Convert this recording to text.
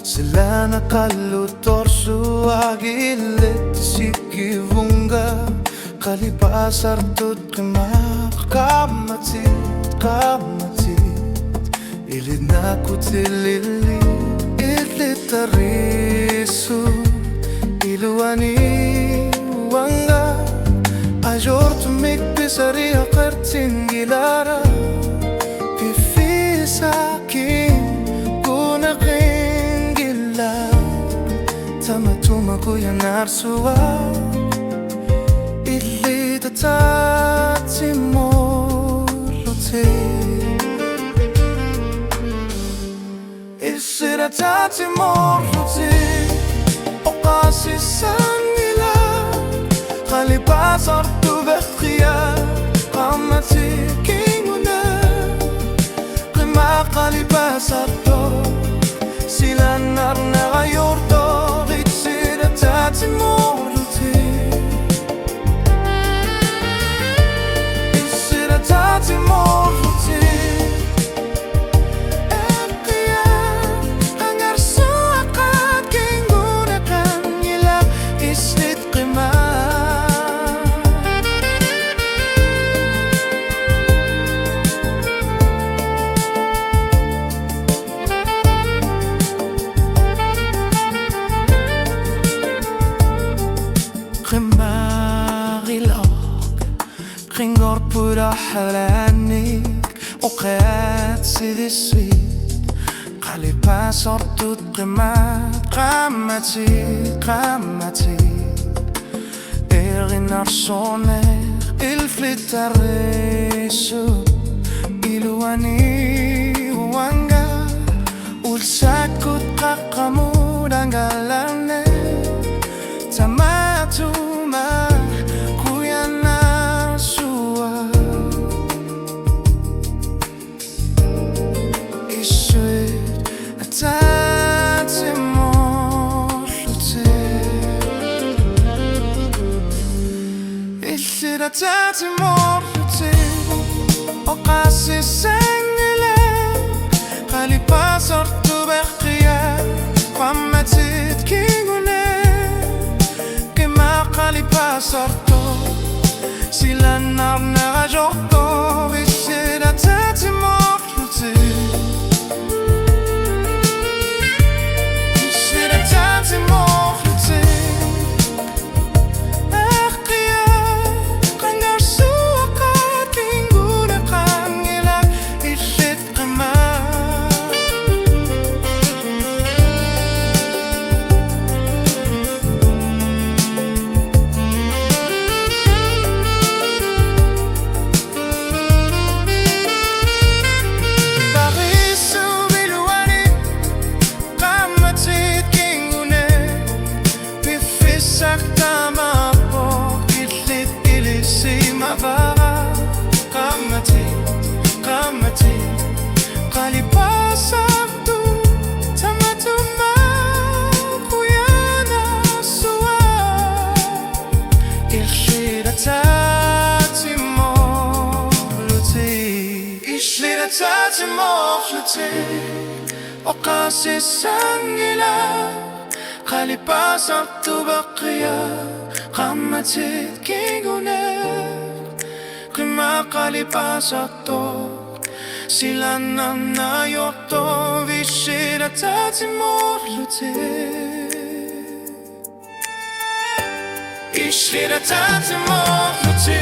Sila nakalutorso agilit sikivunga kalipasar tut kamatit ilid na kutilili itlitarisu iluani wanga ajor tumik bisari akartin gilara pifisakin kunakin gila tamatuma kuya narsua itlitati morlote isiratati morlote oqasi sanila qalibasar tubqiya qamati kinguna qima qalibasar to silanar nagayorto isiratati morlote isiratati morlote Kringor pura halanik Oqat sidi sweet Qalipasar tut qamati Erinar soner ilflitaresu Iluani wanga Ulsakut qaqamudangalane Tamatuma isiratati morlote oqasi sangila qalipasar tubqiya qammatit kinguna kima qalipasar to silanar nagajorto isiratati morlote isiratati morlote isiratati morlote oqasi sangila qalipasar tubqiya qammatit kinguna qima qalipasar to silanana yorto isiratati morlote isiratati morlote